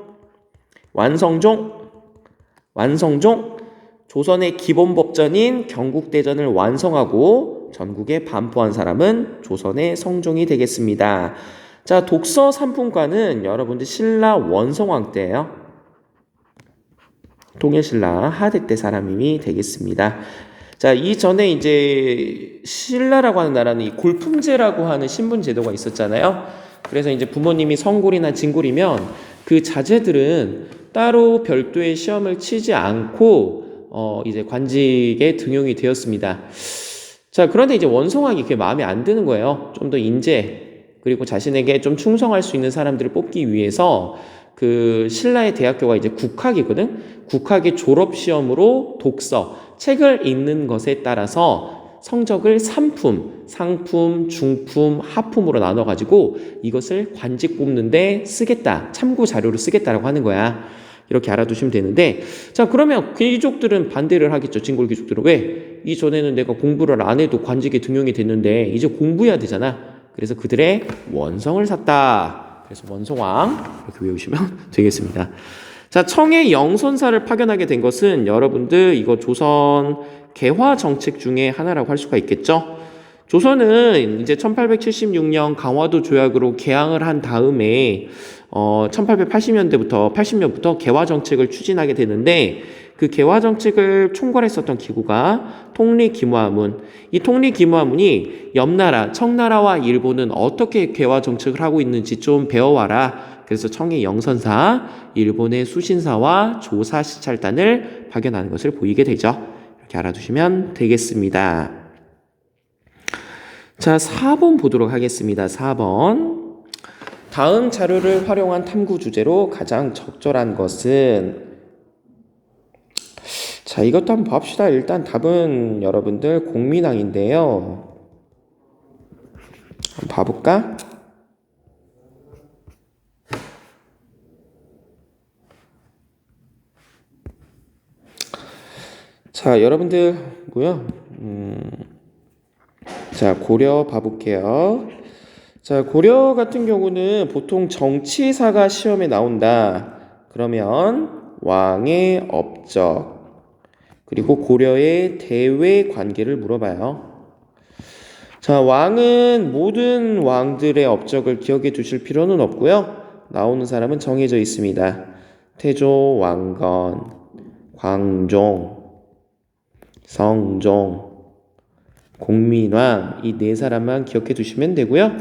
조선의 기본법전인 경국대전을 완성하고 전국에 반포한 사람은 조선의 성종이 되겠습니다. 자, 독서 3분과는 여러분들 신라 원성왕 때예요. 통일신라 하대 때 사람이 되겠습니다. 자, 이전에 이제 신라라고 하는 나라는 이 골품제라고 하는 신분 제도가 있었잖아요. 그래서 이제 부모님이 성골이나 진골이면 그 자제들은 따로 별도의 시험을 치지 않고 이제 관직에 등용이 되었습니다. 자, 그런데 이제 원성왕이 그게 마음에 안 드는 거예요. 좀 더 인재 그리고 자신에게 좀 충성할 수 있는 사람들을 뽑기 위해서 그 신라의 대학교가 이제 국학이거든. 국학의 졸업 시험으로 독서, 책을 읽는 것에 따라서 성적을 3품, 상품, 중품, 하품으로 나눠 가지고 이것을 관직 뽑는데 쓰겠다. 참고 자료로 쓰겠다라고 하는 거야. 이렇게 알아두시면 되는데, 자, 그러면 귀족들은 반대를 하겠죠. 진골 귀족들은. 왜? 이전에는 내가 공부를 안 해도 관직에 등용이 됐는데 이제 공부해야 되잖아. 그래서 그들의 원성을 샀다. 그래서 원성왕 이렇게 외우시면 되겠습니다. 자, 청해 영선사를 파견하게 된 것은 여러분들 이거 조선 개화 정책 중에 하나라고 할 수가 있겠죠. 조선은 이제 1876년 강화도 조약으로 개항을 한 다음에 1880년대부터 80년부터 개화 정책을 추진하게 되는데 그 개화 정책을 총괄했었던 기구가 통리기무하문. 이 통리기무하문이 옆나라 청나라와 일본은 어떻게 개화 정책을 하고 있는지 좀 배워와라. 그래서 청해 영선사, 일본의 수신사와 조사 시찰단을 파견하는 것을 보이게 되죠. 이렇게 이렇게 알아두시면 되겠습니다. 자, 4번 보도록 하겠습니다. 4번. 다음 자료를 활용한 탐구 주제로 가장 적절한 것은, 자, 이것도 한번 봅시다. 일단 답은 여러분들 공민왕인데요. 한번 봐볼까? 자, 여러분들 뭐요? 자, 고려 봐볼게요. 자, 고려 같은 경우는 보통 정치사가 시험에 나온다. 그러면 왕의 업적, 그리고 고려의 대외 관계를 물어봐요. 자, 왕은 모든 왕들의 업적을 기억해 두실 필요는 없고요. 나오는 사람은 정해져 있습니다. 태조, 왕건, 광종, 성종, 공민왕, 이 네 사람만 기억해 두시면 되고요.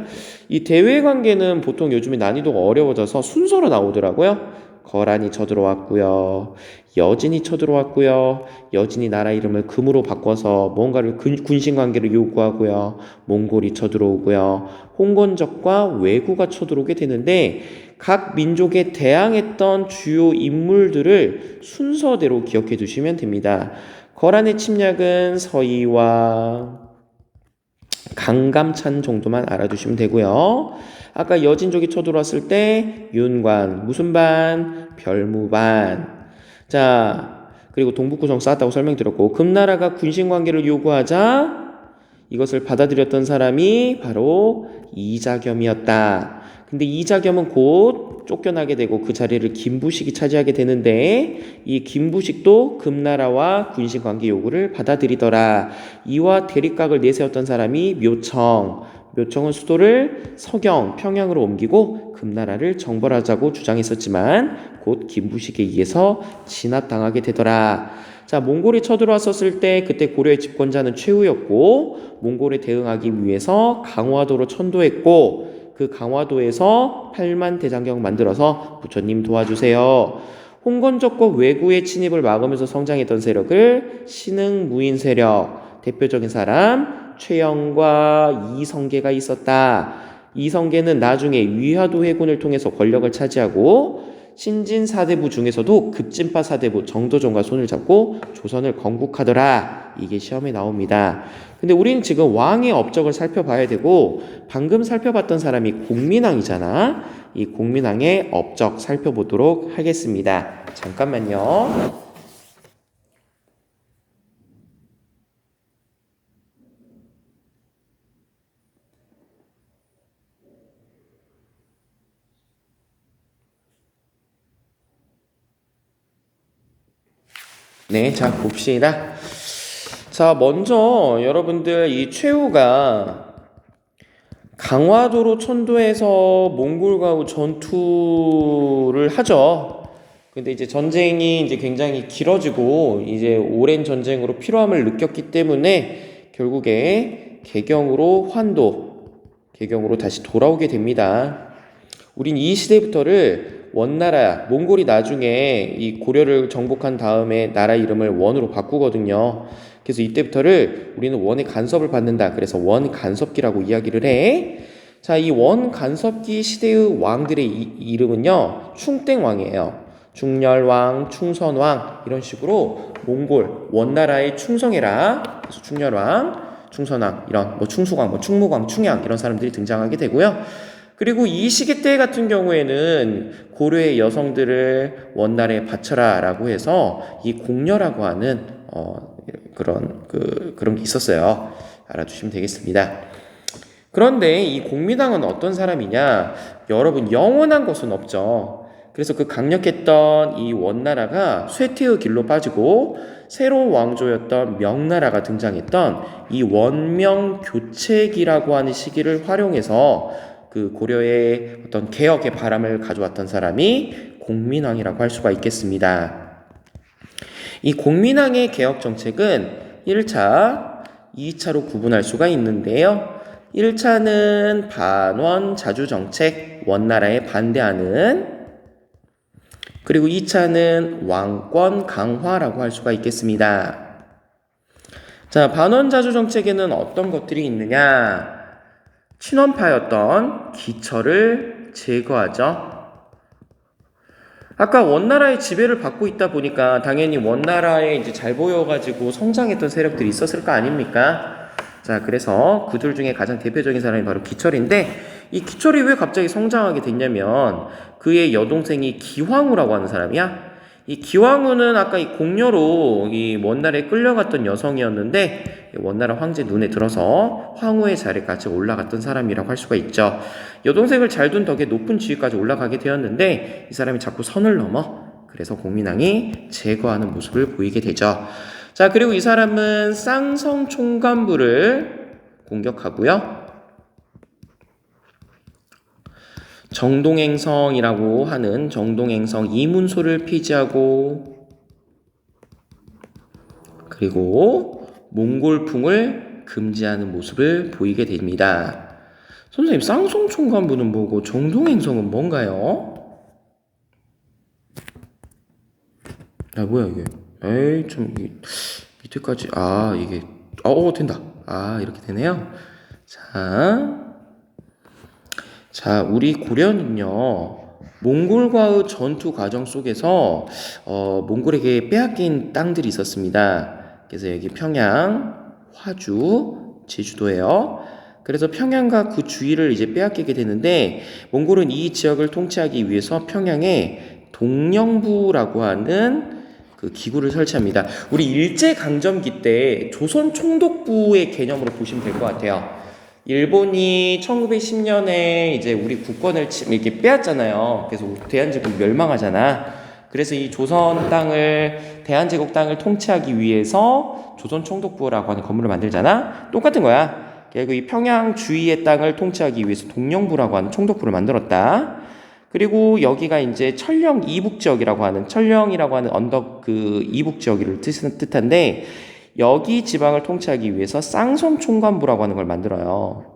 이 대외 관계는 보통 요즘에 난이도가 어려워져서 순서로 나오더라고요. 거란이 쳐들어왔고요. 여진이 쳐들어왔고요. 여진이 나라 이름을 금으로 바꿔서 뭔가를 군신 관계를 요구하고요. 몽골이 쳐들어오고요. 홍건적과 왜구가 쳐들어오게 되는데, 각 민족에 대항했던 주요 인물들을 순서대로 기억해 두시면 됩니다. 거란의 침략은 서희와 강감찬 정도만 알아두시면 되고요. 아까 여진족이 쳐들어왔을 때 윤관, 무슨 반? 별무반. 자, 그리고 동북구정 쌓았다고 설명드렸고, 금나라가 군신관계를 요구하자 이것을 받아들였던 사람이 바로 이자겸이었다. 근데 이자겸은 곧 쫓겨나게 되고 그 자리를 김부식이 차지하게 되는데, 이 김부식도 금나라와 군신관계 요구를 받아들이더라. 이와 대립각을 내세웠던 사람이 묘청. 묘청은 수도를 서경, 평양으로 옮기고 금나라를 정벌하자고 주장했었지만 곧 김부식에 의해서 진압당하게 되더라. 자, 몽골이 쳐들어왔었을 때 그때 고려의 집권자는 최후였고, 몽골에 대응하기 위해서 강화도로 천도했고, 그 강화도에서 8만 대장경 만들어서 부처님 도와주세요. 홍건적과 왜구의 침입을 막으면서 성장했던 세력을 신흥무인 세력, 대표적인 사람 최영과 이성계가 있었다. 이성계는 나중에 위화도 해군을 통해서 권력을 차지하고 신진 사대부 중에서도 급진파 사대부 정도전과 손을 잡고 조선을 건국하더라. 이게 시험에 나옵니다. 근데 우리는 지금 왕의 업적을 살펴봐야 되고, 방금 살펴봤던 사람이 공민왕이잖아. 이 공민왕의 업적 살펴보도록 하겠습니다. 잠깐만요. 네, 자, 봅시다. 자, 먼저 여러분들 이 최후가 강화도로 천도해서 몽골과 전투를 하죠. 근데 이제 전쟁이 이제 굉장히 길어지고 이제 오랜 전쟁으로 피로함을 느꼈기 때문에 결국에 개경으로 개경으로 다시 돌아오게 됩니다. 우린 이 시대부터를 원나라, 몽골이 나중에 이 고려를 정복한 다음에 나라 이름을 원으로 바꾸거든요. 그래서 이때부터를 우리는 원의 간섭을 받는다. 그래서 원간섭기라고 이야기를 해. 자, 이 원간섭기 시대의 왕들의 이름은요, 충땡왕이에요. 충렬왕, 충선왕, 이런 식으로 몽골, 원나라에 충성해라. 그래서 충렬왕, 충선왕, 이런 충수광, 충무광, 충양, 이런 사람들이 등장하게 되고요. 그리고 이 시기 때 같은 경우에는 고려의 여성들을 원나라에 바쳐라 라고 해서 이 공녀라고 하는 그런 게 있었어요. 알아두시면 되겠습니다. 그런데 이 공민왕은 어떤 사람이냐? 여러분, 영원한 것은 없죠. 그래서 그 강력했던 이 원나라가 쇠퇴의 길로 빠지고 새로운 왕조였던 명나라가 등장했던 이 원명교체기라고 하는 시기를 활용해서 그 고려의 어떤 개혁의 바람을 가져왔던 사람이 공민왕이라고 할 수가 있겠습니다. 이 공민왕의 개혁 정책은 1차, 2차로 구분할 수가 있는데요. 1차는 반원 자주 정책, 원나라에 반대하는, 그리고 2차는 왕권 강화라고 할 수가 있겠습니다. 자, 반원자주 정책에는 어떤 것들이 있느냐? 친원파였던 기철을 제거하죠. 아까 원나라의 지배를 받고 있다 보니까 당연히 원나라에 이제 잘 보여가지고 성장했던 세력들이 있었을 거 아닙니까? 자, 그래서 그들 중에 가장 대표적인 사람이 바로 기철인데, 이 기철이 왜 갑자기 성장하게 됐냐면 그의 여동생이 기황후라고 하는 사람이야. 이 기황후는 아까 이 공녀로 이 원나라에 끌려갔던 여성이었는데 원나라 황제 눈에 들어서 황후의 자리에 같이 올라갔던 사람이라고 할 수가 있죠. 여동생을 잘 둔 덕에 높은 지위까지 올라가게 되었는데 이 사람이 자꾸 선을 넘어 그래서 공민왕이 제거하는 모습을 보이게 되죠. 자, 그리고 이 사람은 쌍성 총관부를 공격하고요. 정동행성이라고 하는 정동행성 이문소를 폐지하고 그리고 몽골풍을 금지하는 모습을 보이게 됩니다. 선생님, 쌍성 총관부는 뭐고 정동행성은 뭔가요? 아, 뭐야 이게? 에이, 좀 밑에까지 이게 된다. 이렇게 되네요. 자, 우리 고려는요, 몽골과의 전투 과정 속에서 몽골에게 빼앗긴 땅들이 있었습니다. 그래서 여기 평양, 화주, 제주도예요. 그래서 평양과 그 주위를 이제 빼앗기게 되는데 몽골은 이 지역을 통치하기 위해서 평양에 동령부라고 하는 그 기구를 설치합니다. 우리 일제강점기 때 조선 총독부의 개념으로 보시면 될 것 같아요. 일본이 1910년에 이제 우리 국권을 이렇게 빼앗잖아요. 그래서 대한제국 멸망하잖아. 그래서 이 조선 땅을, 대한제국 땅을 통치하기 위해서 조선 총독부라고 하는 건물을 만들잖아. 똑같은 거야. 그리고 이 평양 주위의 땅을 통치하기 위해서 동령부라고 하는 총독부를 만들었다. 그리고 여기가 이제 철령 이북지역이라고 하는, 철령이라고 하는 언덕 그 이북지역을 뜻한데, 여기 지방을 통치하기 위해서 쌍성 총관부라고 하는 걸 만들어요.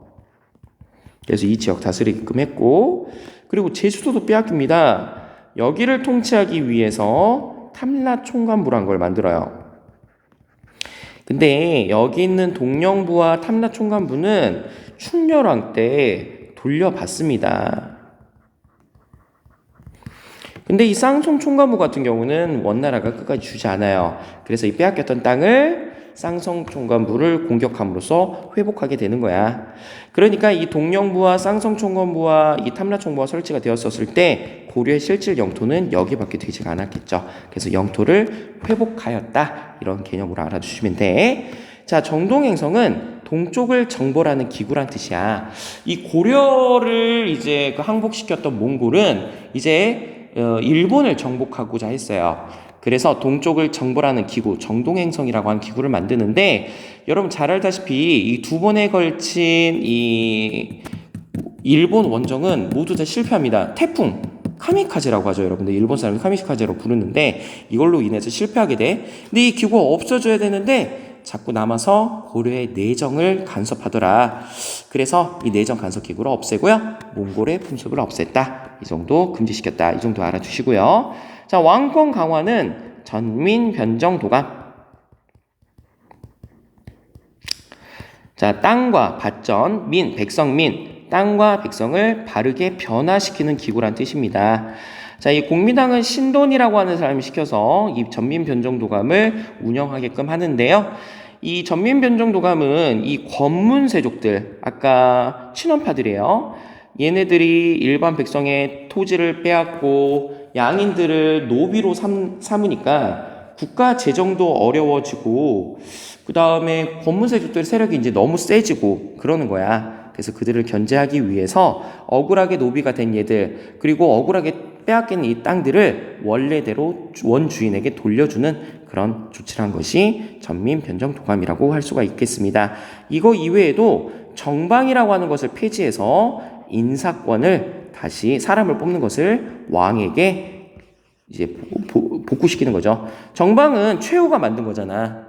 그래서 이 지역 다스리게끔 했고, 그리고 제주도도 빼앗깁니다. 여기를 통치하기 위해서 탐라 총관부라는 걸 만들어요. 근데 여기 있는 동령부와 탐라 총관부는 충렬왕 때 돌려받습니다. 근데 이 쌍성 총관부 같은 경우는 원나라가 끝까지 주지 않아요. 그래서 이 빼앗겼던 땅을 쌍성 총관부를 공격함으로써 회복하게 되는 거야. 그러니까 이 동령부와 쌍성 총관부와 이 탐라 총부가 설치가 되었었을 때 고려의 실질 영토는 여기밖에 되지 않았겠죠. 그래서 영토를 회복하였다. 이런 개념으로 알아주시면 돼. 자, 정동행성은 동쪽을 정벌하는 기구란 뜻이야. 이 고려를 이제 그 항복시켰던 몽골은 이제 일본을 정복하고자 했어요. 그래서 동쪽을 정벌하는 기구, 정동행성이라고 하는 기구를 만드는데, 여러분 잘 알다시피 이 두 번에 걸친 이 일본 원정은 모두 다 실패합니다. 태풍, 카미카제라고 하죠. 여러분들 일본 사람이 카미카제로 부르는데 이걸로 인해서 실패하게 돼. 근데 이 기구가 없어져야 되는데 자꾸 남아서 고려의 내정을 간섭하더라. 그래서 이 내정 간섭 기구를 없애고요, 몽골의 풍습을 없앴다. 이 정도 금지시켰다. 이 정도 알아두시고요. 자, 왕권 강화는 전민 변정 도감. 자, 땅과 밭전, 백성민, 땅과 백성을 바르게 변화시키는 기구란 뜻입니다. 자, 이 공민왕은 신돈이라고 하는 사람이 시켜서 이 전민변정도감을 운영하게끔 하는데요. 이 전민변정도감은 이 권문세족들, 아까 친원파들이에요. 얘네들이 일반 백성의 토지를 빼앗고 양인들을 노비로 삼으니까 국가 재정도 어려워지고, 그 다음에 권문세족들의 세력이 이제 너무 세지고 그러는 거야. 그래서 그들을 견제하기 위해서 억울하게 노비가 된 얘들, 그리고 억울하게 빼앗긴 이 땅들을 원래대로 원주인에게 돌려주는 그런 조치를 한 것이 전민변정도감이라고 할 수가 있겠습니다. 이거 이외에도 정방이라고 하는 것을 폐지해서 인사권을 다시 사람을 뽑는 것을 왕에게 이제 복구시키는 거죠. 정방은 최후가 만든 거잖아.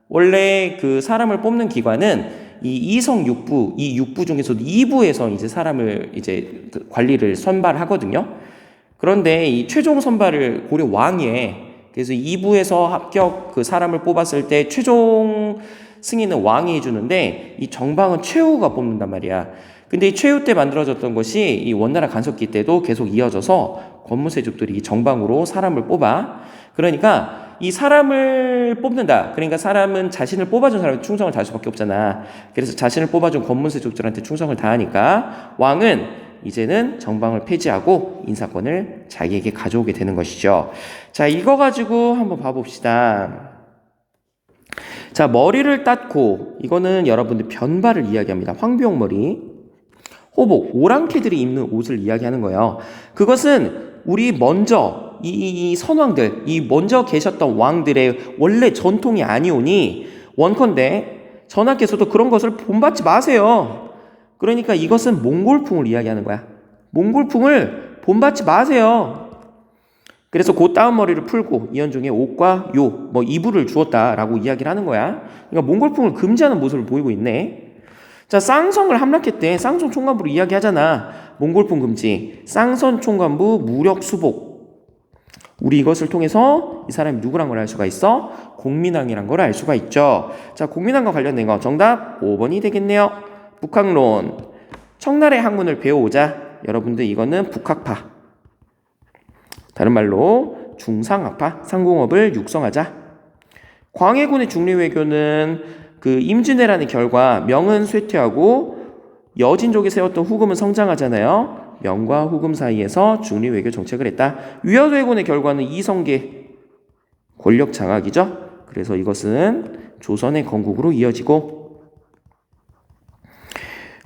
원래 그 사람을 뽑는 기관은 이 이성 6부, 이 6부 중에서도 2부에서 이제 사람을 이제 관리를 선발하거든요. 그런데 이 최종 선발을 고려 왕이 해. 그래서 2부에서 합격 그 사람을 뽑았을 때 최종 승인은 왕이 해주는데 이 정방은 최후가 뽑는단 말이야. 근데 이 최후 때 만들어졌던 것이 이 원나라 간섭기 때도 계속 이어져서 권무세족들이 이 정방으로 사람을 뽑아. 그러니까 이 사람을 뽑는다. 그러니까 사람은 자신을 뽑아준 사람에 충성을 다할 수밖에 없잖아. 그래서 자신을 뽑아준 권무세족들한테 충성을 다하니까 왕은 이제는 정방을 폐지하고 인사권을 자기에게 가져오게 되는 것이죠. 자, 이거 가지고 한번 봐봅시다. 자, 머리를 땄고, 이거는 여러분들 변발을 이야기합니다. 황비옥머리. 호복, 오랑캐들이 입는 옷을 이야기하는 거예요. 그것은 우리 먼저 이 선왕들, 이 먼저 계셨던 왕들의 원래 전통이 아니오니 원컨대 전하께서도 그런 것을 본받지 마세요. 그러니까 이것은 몽골풍을 이야기하는 거야. 몽골풍을 본받지 마세요. 그래서 그 따은 머리를 풀고 이연중에 옷과 이불을 주었다라고 이야기를 하는 거야. 그러니까 몽골풍을 금지하는 모습을 보이고 있네. 자, 쌍성을 함락했대. 쌍성 총관부로 이야기하잖아. 몽골풍 금지. 쌍선 총관부 무력 수복. 우리 이것을 통해서 이 사람이 누구란 걸 알 수가 있어? 공민왕이란 걸 알 수가 있죠. 자, 공민왕과 관련된 거 정답 5번이 되겠네요. 북학론. 청나라의 학문을 배워오자. 여러분들 이거는 북학파. 다른 말로 중상학파, 상공업을 육성하자. 광해군의 중리외교는 그 임진왜란의 결과 명은 쇠퇴하고 여진족이 세웠던 후금은 성장하잖아요. 명과 후금 사이에서 중리외교 정책을 했다. 위화돼군의 결과는 이성계 권력 장악이죠. 그래서 이것은 조선의 건국으로 이어지고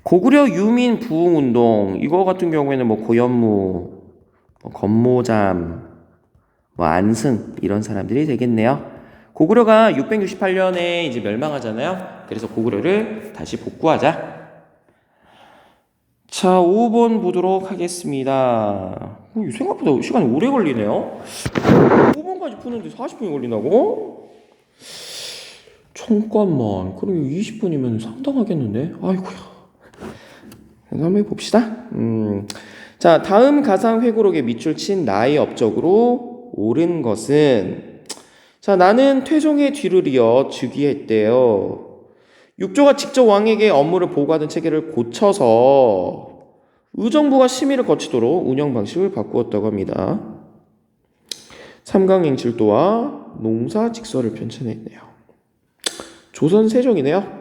고구려 유민 부흥운동 이거 같은 경우에는 뭐 고현무, 건모잠, 안승 이런 사람들이 되겠네요. 고구려가 668년에 이제 멸망하잖아요. 그래서 고구려를 다시 복구하자. 자, 5번 보도록 하겠습니다. 생각보다 시간이 오래 걸리네요. 5번까지 푸는데 40분이 걸린다고? 잠깐만. 그럼 20분이면 상당하겠는데? 아이고야. 한번 해봅시다. 자, 다음 가상회고록에 밑줄 친 나의 업적으로 옳은 것은 자, 나는 태종의 뒤를 이어 즉위했대요. 육조가 직접 왕에게 업무를 보고하던 체계를 고쳐서 의정부가 심의를 거치도록 운영 방식을 바꾸었다고 합니다. 삼강행칠도와 농사직서를 편찬했네요. 조선 세종이네요.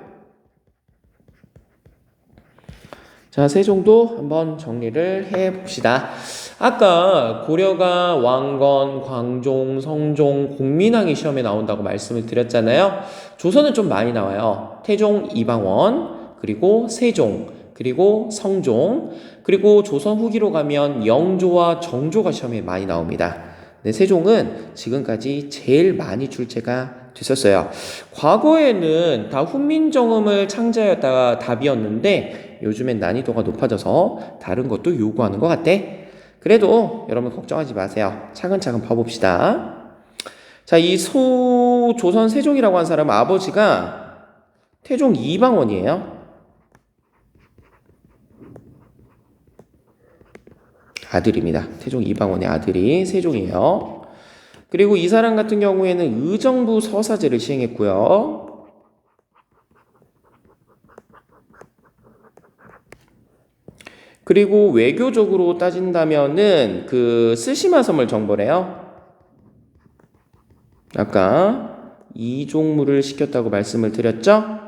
자, 세종도 한번 정리를 해봅시다. 아까 고려가 왕건, 광종, 성종, 공민왕이 시험에 나온다고 말씀을 드렸잖아요. 조선은 좀 많이 나와요. 태종, 이방원, 그리고 세종, 그리고 성종, 그리고 조선 후기로 가면 영조와 정조가 시험에 많이 나옵니다. 네, 세종은 지금까지 제일 많이 출제가 됐었어요. 과거에는 다 훈민정음을 창제하였다가 답이었는데 요즘엔 난이도가 높아져서 다른 것도 요구하는 것 같대. 그래도 여러분 걱정하지 마세요. 차근차근 봐봅시다. 자, 이 조선 세종이라고 한 사람은 아버지가 태종 이방원이에요. 아들입니다. 태종 이방원의 아들이 세종이에요. 그리고 이 사람 같은 경우에는 의정부 서사제를 시행했고요. 그리고 외교적으로 따진다면은 그 스시마섬을 정벌해요. 아까 이종무를 시켰다고 말씀을 드렸죠.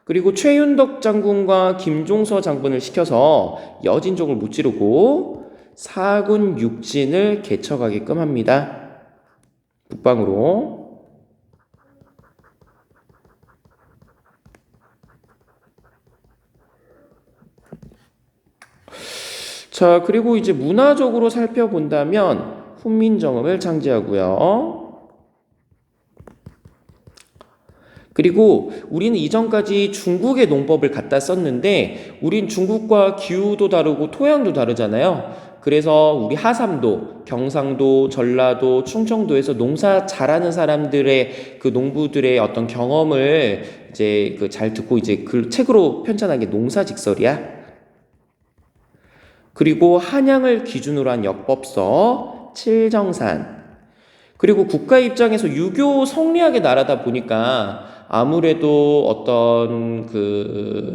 그리고 최윤덕 장군과 김종서 장군을 시켜서 여진족을 무찌르고 사군 육진을 개척하게끔 합니다. 북방으로. 자, 그리고 이제 문화적으로 살펴본다면 훈민정음을 창제하고요. 그리고 우리는 이전까지 중국의 농법을 갖다 썼는데 우린 중국과 기후도 다르고 토양도 다르잖아요. 그래서 우리 하삼도, 경상도, 전라도, 충청도에서 농사 잘하는 사람들의 그 농부들의 어떤 경험을 이제 그 잘 듣고 이제 그 책으로 편찬한 게 농사직설이야. 그리고 한양을 기준으로 한 역법서, 칠정산. 그리고 국가 입장에서 유교 성리학의 나라다 보니까 아무래도 어떤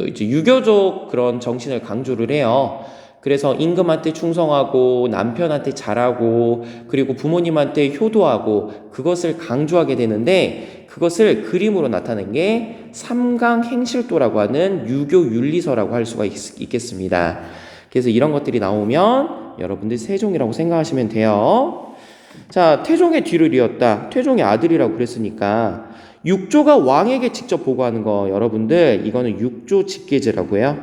이제 유교적 그런 정신을 강조를 해요. 그래서 임금한테 충성하고 남편한테 잘하고 그리고 부모님한테 효도하고 그것을 강조하게 되는데 그것을 그림으로 나타낸 게 삼강행실도라고 하는 유교 윤리서라고 할 수가 있겠습니다. 그래서 이런 것들이 나오면 여러분들 세종이라고 생각하시면 돼요. 자, 태종의 뒤를 이었다. 태종의 아들이라고 그랬으니까 육조가 왕에게 직접 보고하는 거 여러분들 이거는 육조직계제라고 해요.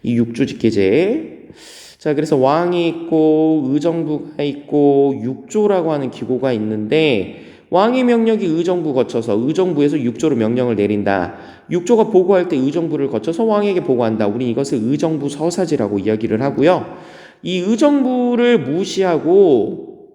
이 육조직계제. 자, 그래서 왕이 있고 의정부가 있고 육조라고 하는 기구가 있는데 왕의 명령이 의정부 거쳐서 의정부에서 육조로 명령을 내린다. 육조가 보고할 때 의정부를 거쳐서 왕에게 보고한다. 우리 이것을 의정부 서사지라고 이야기를 하고요. 이 의정부를 무시하고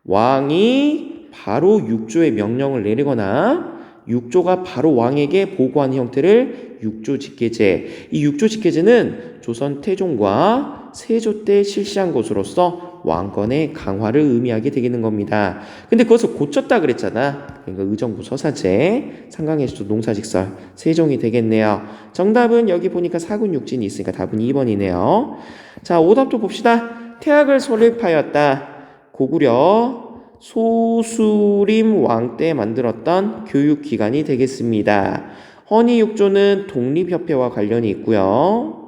왕이 바로 육조의 명령을 내리거나 육조가 바로 왕에게 보고하는 형태를 육조직계제. 이 육조직계제는 조선 태종과 세조 때 실시한 것으로서 왕권의 강화를 의미하게 되는 겁니다. 근데 그것을 고쳤다 그랬잖아. 그러니까 의정부 서사제, 상강에서도 농사직설, 세종이 되겠네요. 정답은 여기 보니까 사군 육진이 있으니까 답은 2번이네요. 자, 오답도 봅시다. 태학을 설립하였다. 고구려 소수림 왕 때 만들었던 교육기관이 되겠습니다. 헌의육조는 독립협회와 관련이 있고요.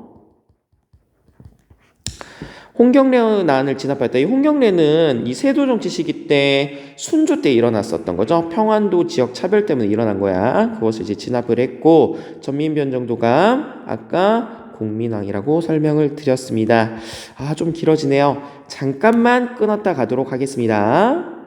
홍경래난을 진압했다. 이 홍경래는 이 세도정치 시기 때 순조 때 일어났었던 거죠. 평안도 지역 차별 때문에 일어난 거야. 그것을 이제 진압을 했고 전민변정도가 아까 공민왕이라고 설명을 드렸습니다. 좀 길어지네요. 잠깐만 끊었다 가도록 하겠습니다.